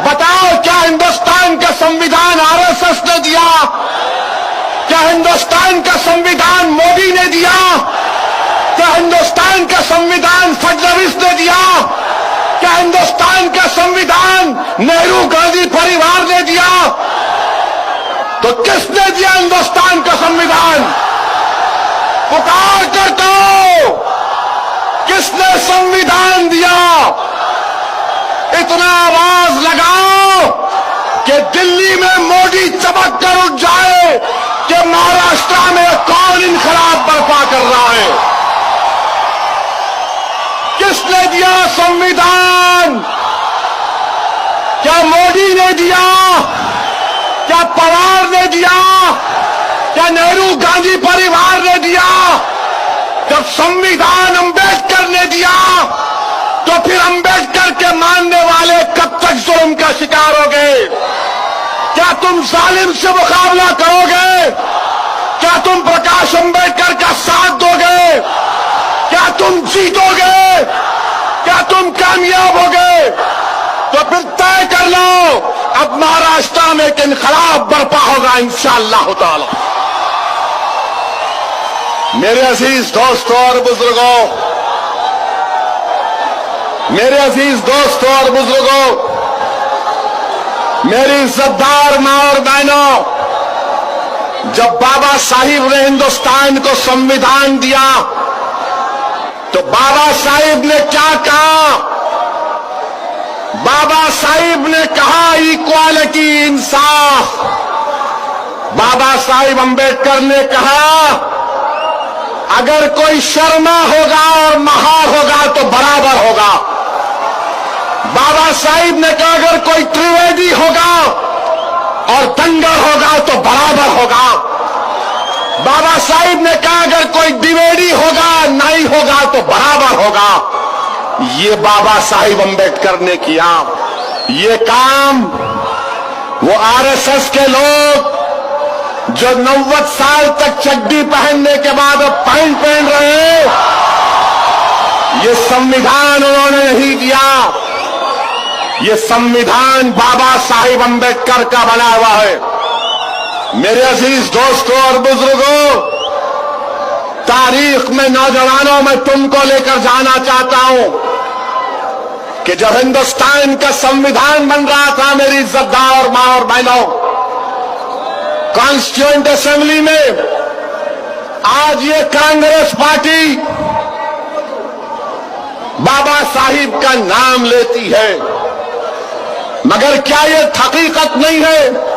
बताओ, क्या हिंदुस्तान का संविधान आरएसएस ने दिया? क्या हिंदुस्तान का संविधान मोदी ने दिया? क्या हिंदुस्तान का संविधान फडणवीस ने दिया? क्या हिंदुस्तान का संविधान नेहरू गांधी परिवार ने दिया? तो किसने दिया हिंदुस्तान का संविधान? पुकार करता हूं, किसने संविधान दिया? इतना आवाज लगाओ कि दिल्ली में मोदी चमक कर उठ जाए कि महाराष्ट्र में कौन इनकलाब बर्पा कर रहा है। किसने दिया संविधान? क्या मोदी ने दिया? क्या पवार ने दिया? क्या नेहरू गांधी परिवार ने दिया? जब संविधान अंबेडकर ने दिया तो फिर अंबेडकर के मानने वाले कब तक जुल्म का शिकार होगे? क्या तुम जालिम से मुकाबला करोगे? क्या तुम प्रकाश अंबेडकर का साथ दोगे? क्या तुम जीतोगे? क्या तुम कामयाब होगे? तो फिर तय कर लो, अब महाराष्ट्र में एक इनकलाब बर्पा होगा इंशाअल्लाह ताला। मेरे अजीज दोस्तों और बुजुर्गों, मेरे अजीज दोस्तों और बुजुर्गों, मेरी इज्जतदार मां और बहनों, जब बाबा साहिब ने हिंदुस्तान को संविधान दिया तो बाबा साहिब ने क्या कहा? बाबा साहिब ने कहा इक्वालिटी, इंसाफ। बाबा साहिब अंबेडकर ने कहा अगर कोई शर्मा होगा और महार होगा तो बराबर होगा। बाबा साहिब ने कहा अगर कोई त्रिवेदी होगा और दंगर होगा तो बराबर होगा। बाबा साहिब ने कहा अगर कोई द्विवेदी होगा, नाई होगा तो बराबर होगा। ये बाबा साहिब अंबेडकर ने किया। ये काम वो आरएसएस के लोग जो 90 साल तक चड्डी पहनने के बाद अब पैंट पहन रहे हैं, ये संविधान उन्होंने नहीं दिया। ये संविधान बाबा साहिब अंबेडकर का बना हुआ है। मेरे अजीज दोस्तों और बुजुर्गों, तारीख में नौजवानों, मैं तुमको लेकर जाना चाहता हूं कि जब हिंदुस्तान का संविधान बन रहा था, मेरी इज्जतदार मां और बहनों, कॉन्स्टिट्यूएंट असेंबली में आज ये कांग्रेस पार्टी बाबा साहिब का नाम लेती है, मगर क्या ये हकीकत नहीं है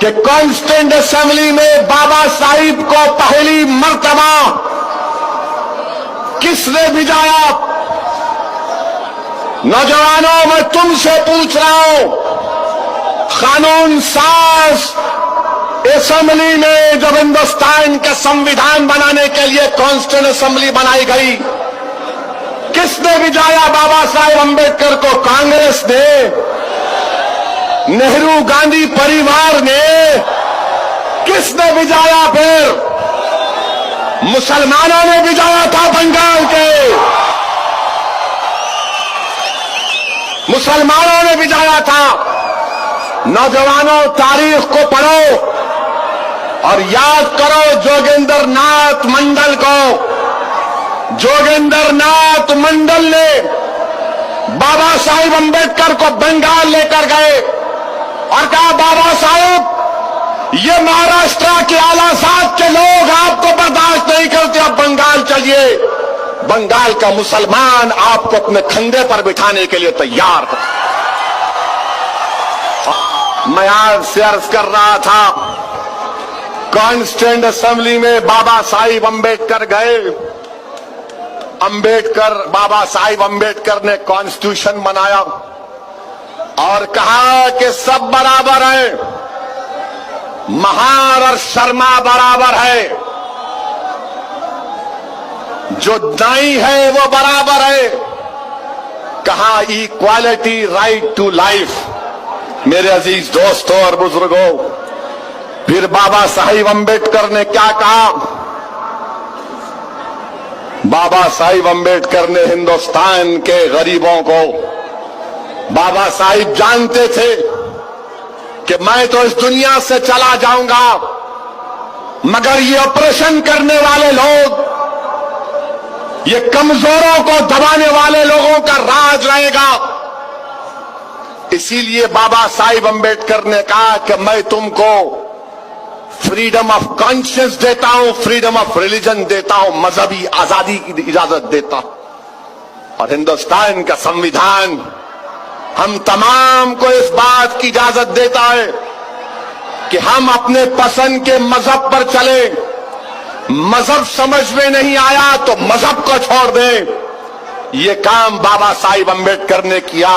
कि कॉन्स्टिट्यूएंट असेंबली में बाबा साहिब को पहली मर्तबा किसने भिजाया? नौजवानों, मैं तुमसे पूछ रहा हूं, कानून साज असेंबली में जब हिंदुस्तान का संविधान बनाने के लिए कॉन्स्टिट्यूएंट असेंबली बनाई गई, किसने भिजाया बाबा साहेब अंबेडकर को? कांग्रेस ने? नेहरू गांधी परिवार ने? किसने भिजाया? फिर मुसलमानों ने भिजाया था बंगाल के, मुसलमानों ने भिजाया था। नौजवानों, तारीख को पढ़ो और याद करो जोगेंद्र नाथ मंडल को। जोगेंद्र नाथ मंडल ने बाबा साहिब अंबेडकर को बंगाल लेकर गए और कहा बाबा साहब, ये महाराष्ट्र के आलासाद के लोग आपको बर्दाश्त नहीं करते, अब बंगाल चलिए। बंगाल का मुसलमान आपको अपने कंधे पर बिठाने के लिए तैयार था। मैं आज से अर्ज कर रहा था, कॉन्स्टिट्यूएंट असेंबली में बाबा साहिब अंबेडकर गए। बाबा साहिब अंबेडकर ने कॉन्स्टिट्यूशन बनाया और कहा कि सब बराबर है, महार और शर्मा बराबर है, जो दाई है वो बराबर है। कहा इक्वालिटी, राइट टू लाइफ। मेरे अजीज दोस्तों और बुजुर्गों, फिर बाबा साहिब अंबेडकर ने क्या कहा? बाबा साहिब अंबेडकर ने हिंदुस्तान के गरीबों को बाबा साहिब जानते थे कि मैं तो इस दुनिया से चला जाऊंगा, मगर ये ऑपरेशन करने वाले लोग, ये कमजोरों को दबाने वाले लोगों का राज रहेगा। इसीलिए बाबा साहिब अंबेडकर ने कहा कि मैं तुमको फ्रीडम ऑफ कॉन्शियस देता हूं, फ्रीडम ऑफ रिलीजन देता हूं, मजहबी आजादी की इजाजत देता हूं। और हिंदुस्तान का संविधान हम तमाम को इस बात की इजाजत देता है कि हम अपने पसंद के मजहब पर चले। मजहब समझ में नहीं आया तो मजहब को छोड़ दें। ये काम बाबा साहिब अंबेडकर ने किया।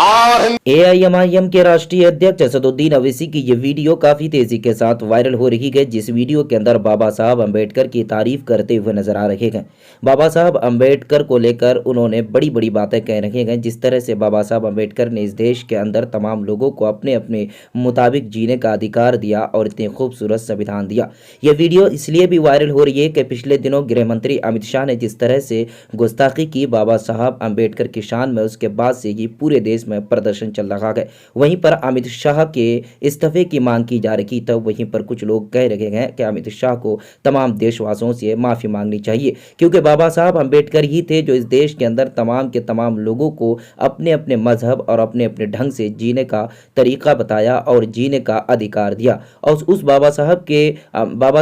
और AIMIM के राष्ट्रीय अध्यक्ष असदुद्दीन अवैसी की ये वीडियो काफी तेजी के साथ वायरल हो रही है, जिस वीडियो के अंदर बाबा साहब अंबेडकर की तारीफ करते हुए नजर आ रहे हैं। बाबा साहब अंबेडकर को लेकर उन्होंने बड़ी बड़ी बातें कह रहे हैं, जिस तरह से बाबा साहब अंबेडकर ने इस देश के अंदर तमाम लोगों को अपने अपने मुताबिक जीने का अधिकार दिया और इतने खूबसूरत संविधान दिया। यह वीडियो इसलिए भी वायरल हो रही है कि पिछले दिनों गृह मंत्री अमित शाह ने जिस तरह से गुस्ताखी की बाबा साहब अंबेडकर की शान में, उसके बाद से ही पूरे देश में प्रदर्शन चल रहा है। वहीं पर अमित शाह के इस्तीफे की मांग की जा रही, तब वहीं पर कुछ लोग कह रहे हैं कि अमित शाह को तमाम देशवासियों से माफी मांगनी चाहिए, क्योंकि बाबा साहब अंबेडकर ही थे जो इस देश के अंदर तमाम के तमाम लोगों को अपने अपने मजहब और अपने अपने ढंग से जीने का तरीका बताया और जीने का अधिकार दिया। और उस बाबा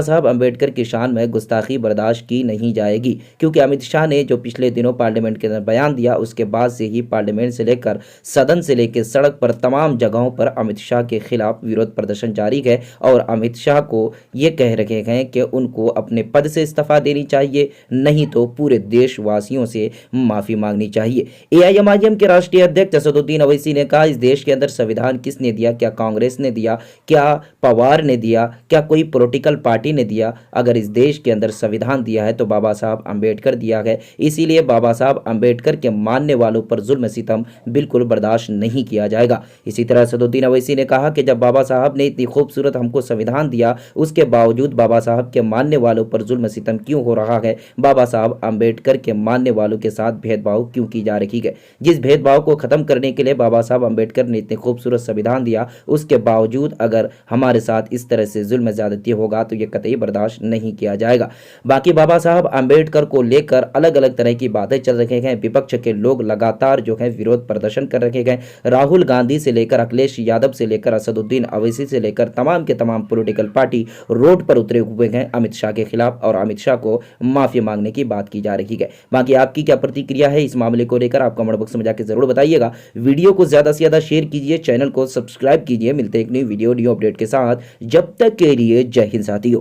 साहब अंबेडकर की शान में गुस्ताखी बर्दाश्त की नहीं जाएगी, क्योंकि अमित शाह ने जो पिछले दिनों पार्लियामेंट के अंदर बयान दिया, उसके बाद से ही पार्लियामेंट से लेकर सदन से लेकर सड़क पर तमाम जगहों पर अमित शाह के खिलाफ विरोध प्रदर्शन जारी है। और अमित शाह को ये कह रहे हैं कि उनको अपने पद से इस्तीफा देनी चाहिए, नहीं तो पूरे देशवासियों से माफी मांगनी चाहिए। AIMIM के राष्ट्रीय अध्यक्ष असदुद्दीन अवैसी ने कहा, इस देश के अंदर संविधान किसने दिया? क्या कांग्रेस ने दिया? क्या पवार ने दिया? क्या कोई पॉलिटिकल पार्टी ने दिया? अगर इस देश के अंदर संविधान दिया है तो बाबा साहब अंबेडकर दिया है। इसीलिए बाबा साहब अंबेडकर के मानने वालों पर जुल्म सितम बिल्कुल बर्दाश्त नहीं किया जाएगा। इसी तरह असदुद्दीन अवैसी ने कहा कि जब बाबा साहब ने इतनी खूबसूरत हमको संविधान दिया, उसके बावजूद बाबा साहब के मानने वालों पर जुल्म सितम क्यों हो रहा है? बाबा साहब अंबेडकर के मानने वालों के साथ भेदभाव क्यों की जा रही है? जिस भेदभाव को खत्म करने के लिए बाबा साहब अंबेडकर ने इतने खूबसूरत संविधान दिया, उसके बावजूद अगर हमारे साथ इस तरह से जुल्म ज्यादती होगा तो यह कतई बर्दाश्त नहीं किया जाएगा। बाकी बाबा साहब अंबेडकर को लेकर अलग अलग तरह की बातें चल रही हैं। विपक्ष के लोग लगातार जो है विरोध प्रदर्शन कर रहे हैं। राहुल गांधी से लेकर अखिलेश यादव से लेकर असदुद्दीन अवैसी से लेकर तमाम के तमाम पॉलिटिकल पार्टी रोड पर उतरे हुए हैं अमित शाह के खिलाफ, और अमित शाह को माफी मांगने की बात की जा रही है। बाकी आपकी क्या प्रतिक्रिया है इस मामले को लेकर? आप कमेंट बॉक्स में जाकर जरूर बताइएगा। वीडियो को ज्यादा से ज्यादा शेयर कीजिए, चैनल को सब्सक्राइब कीजिए। मिलते हैं एक नई वीडियो न्यू अपडेट के साथ। जब तक के लिए जय हिंद साथियों।